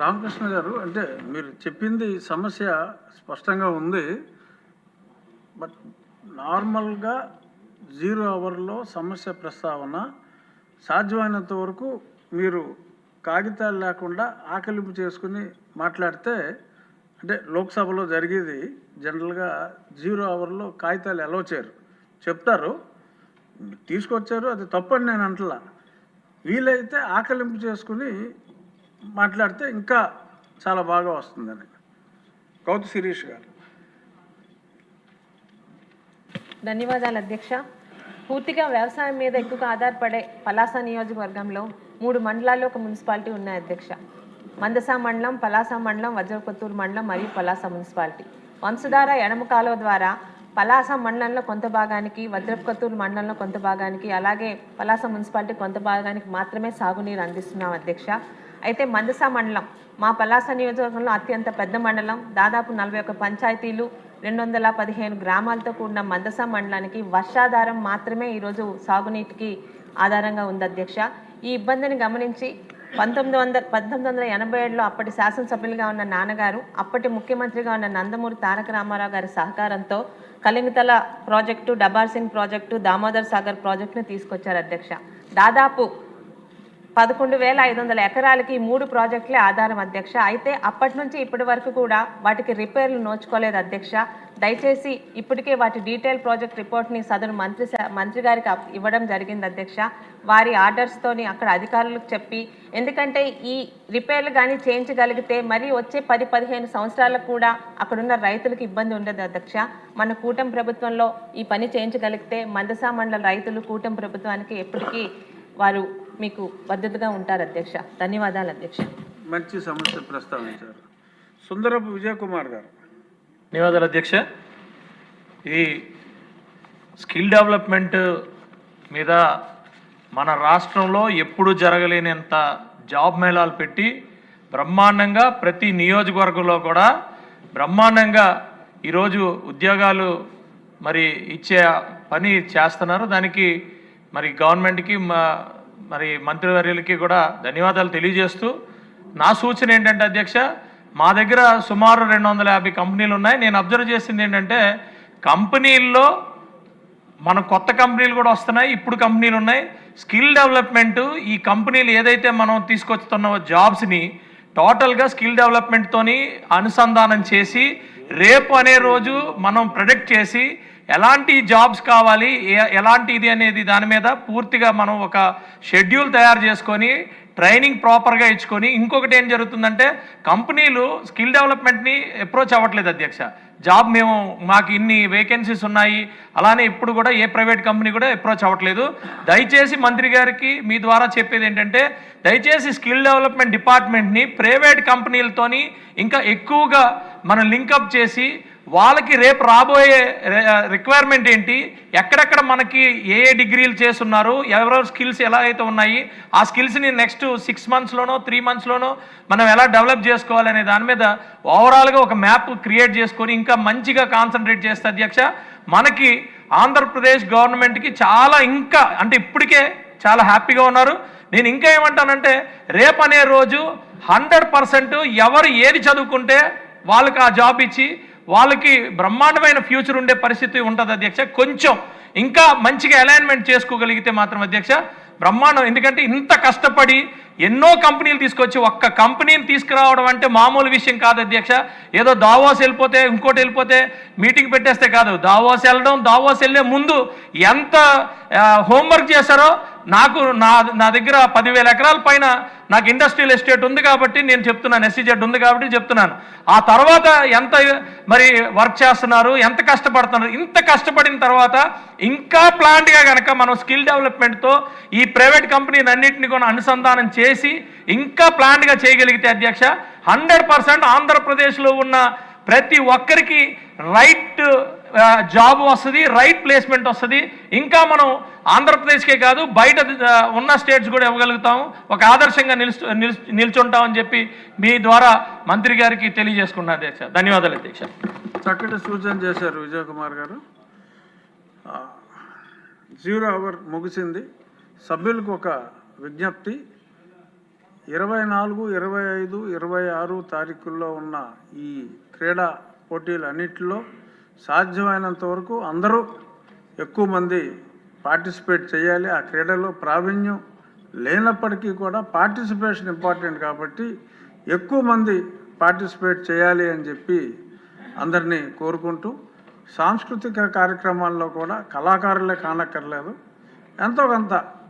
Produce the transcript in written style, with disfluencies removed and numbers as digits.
రామకృష్ణ గారు, అంటే మీరు చెప్పింది సమస్య స్పష్టంగా ఉంది. బట్ నార్మల్గా 0 అవర్లో సమస్య ప్రస్తావన సాధ్యమైనంత వరకు మీరు కాగితాలు లేకుండా ఆకలింపు చేసుకుని మాట్లాడితే, అంటే లోక్సభలో జరిగేది జనరల్గా 0 అవర్లో కాగితాలు అలౌ చేయరు, చెప్తారు, తీసుకొచ్చారు, అది తప్పని నేను అంటలా. వీలైతే ఆకలింపు చేసుకుని మాట్లాడితే ఇంకా చాలా బాగా వస్తుందని. గౌతు శిరీష్ గారు. ధన్యవాదాలు అధ్యక్ష. పూర్తిగా వ్యవసాయం మీద ఎక్కువగా ఆధారపడే పలాస నియోజకవర్గంలో 3 మండలాల్లో ఒక మున్సిపాలిటీ ఉన్నాయి అధ్యక్ష. మందస మండలం, పలాస మండలం, వజ్రకొత్తూరు మండలం మరియు పలాస మున్సిపాలిటీ. వంశధార ఎడమ కాలువ ద్వారా పలాస మండలంలో కొంత భాగానికి, వజ్రకొత్తూరు మండలంలో కొంత భాగానికి, అలాగే పలాస మున్సిపాలిటీ కొంత భాగానికి మాత్రమే సాగునీరు అందిస్తున్నాం అధ్యక్ష. అయితే మందస మండలం మా పలాస నియోజకవర్గంలో అత్యంత పెద్ద మండలం. దాదాపు 41 పంచాయతీలు, 215 గ్రామాలతో కూడిన మందస మండలానికి వర్షాధారం మాత్రమే ఈరోజు సాగునీటికి ఆధారంగా ఉంది అధ్యక్ష. ఈ ఇబ్బందిని గమనించి 1987లో అప్పటి శాసనసభ్యులుగా ఉన్న నాన్నగారు, అప్పటి ముఖ్యమంత్రిగా ఉన్న నందమూరి తారక రామారావు గారి సహకారంతో కలింగతల ప్రాజెక్టు, డబార్సింగ్ ప్రాజెక్టు, దామోదర్ సాగర్ ప్రాజెక్టును తీసుకొచ్చారు అధ్యక్ష. దాదాపు 11,500 ఎకరాలకి 3 ప్రాజెక్టులే ఆధారం అధ్యక్ష. అయితే అప్పటి నుంచి ఇప్పటి వరకు కూడా వాటికి రిపేర్లు నోచుకోలేదు అధ్యక్ష. దయచేసి ఇప్పటికే వాటి డీటెయిల్ ప్రాజెక్ట్ రిపోర్ట్ని సదరు మంత్రి గారికి ఇవ్వడం జరిగింది అధ్యక్ష. వారి ఆర్డర్స్తోని అక్కడ అధికారులకు చెప్పి, ఎందుకంటే ఈ రిపేర్లు కానీ చేయించగలిగితే మరి వచ్చే 10-15 సంవత్సరాలకు కూడా అక్కడున్న రైతులకు ఇబ్బంది ఉండదు అధ్యక్ష. మన కూటమి ప్రభుత్వంలో ఈ పని చేయించగలిగితే మందస మండల రైతులు కూటమి ప్రభుత్వానికి ఎప్పటికీ వారు మీకు మద్దతుగా ఉంటారు అధ్యక్ష. ధన్యవాదాలు అధ్యక్ష. మంచి సమస్య ప్రస్తావించారు. సుందరపు విజయ్ కుమార్ గారు. ధన్యవాదాలు అధ్యక్ష. ఈ స్కిల్ డెవలప్మెంట్ మీద మన రాష్ట్రంలో ఎప్పుడు జరగలేనంత జాబ్ మేళాలు పెట్టి బ్రహ్మాండంగా ప్రతి నియోజకవర్గంలో కూడా బ్రహ్మాండంగా ఈరోజు ఉద్యోగాలు మరి ఇచ్చే పని చేస్తున్నారు. దానికి మరి గవర్నమెంట్కి మరి మంత్రివర్యులకి కూడా ధన్యవాదాలు తెలియజేస్తూ, నా సూచన ఏంటంటే అధ్యక్ష, మా దగ్గర సుమారు 250 కంపెనీలు ఉన్నాయి. నేను అబ్జర్వ్ చేసింది ఏంటంటే, కంపెనీల్లో మన కొత్త కంపెనీలు కూడా వస్తున్నాయి, ఇప్పుడు కంపెనీలు ఉన్నాయి. స్కిల్ డెవలప్మెంటు ఈ కంపెనీలు ఏదైతే మనం తీసుకొస్తున్న జాబ్స్ని టోటల్గా స్కిల్ డెవలప్మెంట్తోని అనుసంధానం చేసి రేపు అనే రోజు మనం ప్రొడక్ట్ చేసి ఎలాంటి జాబ్స్ కావాలి, ఎలాంటి ఇది అనేది దాని మీద పూర్తిగా మనం ఒక షెడ్యూల్ తయారు చేసుకొని ట్రైనింగ్ ప్రాపర్గా ఇచ్చుకొని, ఇంకొకటి ఏం జరుగుతుందంటే కంపెనీలు స్కిల్ డెవలప్మెంట్ని అప్రోచ్ అవ్వట్లేదు అధ్యక్ష. జాబ్ మాకు ఇన్ని వేకెన్సీస్ ఉన్నాయి, అలానే ఇప్పుడు కూడా ఏ ప్రైవేట్ కంపెనీ కూడా అప్రోచ్ అవ్వట్లేదు. దయచేసి మంత్రి గారికి మీ ద్వారా చెప్పేది ఏంటంటే, దయచేసి స్కిల్ డెవలప్మెంట్ డిపార్ట్మెంట్ని ప్రైవేట్ కంపెనీలతోని ఇంకా ఎక్కువగా మనం లింకప్ చేసి వాళ్ళకి రేపు రాబోయే రిక్వైర్మెంట్ ఏంటి, ఎక్కడెక్కడ మనకి ఏ డిగ్రీలు చేస్తున్నారు, ఎవరెవరు స్కిల్స్ ఎలా అయితే ఉన్నాయి, ఆ స్కిల్స్ని నెక్స్ట్ 6 మంత్స్లోనో 3 మంత్స్లోనో మనం ఎలా డెవలప్ చేసుకోవాలనే దాని మీద ఓవరాల్గా ఒక మ్యాప్ క్రియేట్ చేసుకొని ఇంకా మంచిగా కాన్సన్ట్రేట్ చేస్తే అధ్యక్ష, మనకి ఆంధ్రప్రదేశ్ గవర్నమెంట్కి చాలా ఇంకా అంటే ఇప్పటికే చాలా హ్యాపీగా ఉన్నారు. నేను ఇంకా ఏమంటానంటే, రేపు అనే రోజు 100% ఎవరు ఏది చదువుకుంటే వాళ్ళకి ఆ జాబ్ ఇచ్చి వాళ్ళకి బ్రహ్మాండమైన ఫ్యూచర్ ఉండే పరిస్థితి ఉంటుంది అధ్యక్ష. కొంచెం ఇంకా మంచిగా అలైన్మెంట్ చేసుకోగలిగితే మాత్రం అధ్యక్ష బ్రహ్మాండం. ఎందుకంటే ఇంత కష్టపడి ఎన్నో కంపెనీలు తీసుకొచ్చి ఒక్క కంపెనీని తీసుకురావడం అంటే మామూలు విషయం కాదు అధ్యక్ష. ఏదో దావోస్ వెళ్ళిపోతే ఇంకోటి వెళ్ళిపోతే మీటింగ్ పెట్టేస్తే కాదు. దావోస్ వెళ్ళడం, దావోస్ వెళ్ళే ముందు ఎంత హోంవర్క్ చేశారో, నా దగ్గర 10,000 ఎకరాల పైన నాకు ఇండస్ట్రియల్ ఎస్టేట్ ఉంది కాబట్టి నేను చెప్తున్నాను, SEZ ఉంది కాబట్టి చెప్తున్నాను. ఆ తర్వాత ఎంత మరి వర్క్ చేస్తున్నారు, ఎంత కష్టపడుతున్నారు. ఇంత కష్టపడిన తర్వాత ఇంకా ప్లాంట్గా కనుక మనం స్కిల్ డెవలప్మెంట్తో ఈ ప్రైవేట్ కంపెనీని అన్నింటినీ కూడా అనుసంధానం చేసి ఇంకా ప్లాంట్గా చేయగలిగితే అధ్యక్ష 100% ఆంధ్రప్రదేశ్లో ఉన్న ప్రతి ఒక్కరికి రైట్ జాబ్ వస్తుంది, రైట్ ప్లేస్మెంట్ వస్తుంది. ఇంకా మనం ఆంధ్రప్రదేశ్కే కాదు బయట ఉన్న స్టేట్స్ కూడా ఇవ్వగలుగుతాము, ఒక ఆదర్శంగా నిల్చుంటామని చెప్పి మీ ద్వారా మంత్రి గారికి తెలియజేసుకున్నా అధ్యక్ష. ధన్యవాదాలు అధ్యక్ష. చక్కటి సూచన చేశారు విజయ్ కుమార్ గారు. 0 అవర్ ముగిసింది. సభ్యులకు ఒక విజ్ఞప్తి, 24, 25, 26 తారీఖుల్లో ఉన్న ఈ క్రీడా పోటీలన్నిటిలో సాధ్యమైనంత వరకు అందరూ ఎక్కువ మంది పార్టిసిపేట్ చేయాలి. ఆ క్రీడలో ప్రావీణ్యం లేనప్పటికీ కూడా పార్టిసిపేషన్ ఇంపార్టెంట్ కాబట్టి ఎక్కువ మంది పార్టిసిపేట్ చేయాలి అని చెప్పి అందరినీ కోరుకుంటూ, సాంస్కృతిక కార్యక్రమాల్లో కూడా కళాకారులే కానక్కర్లేదు, ఎంతో కొంత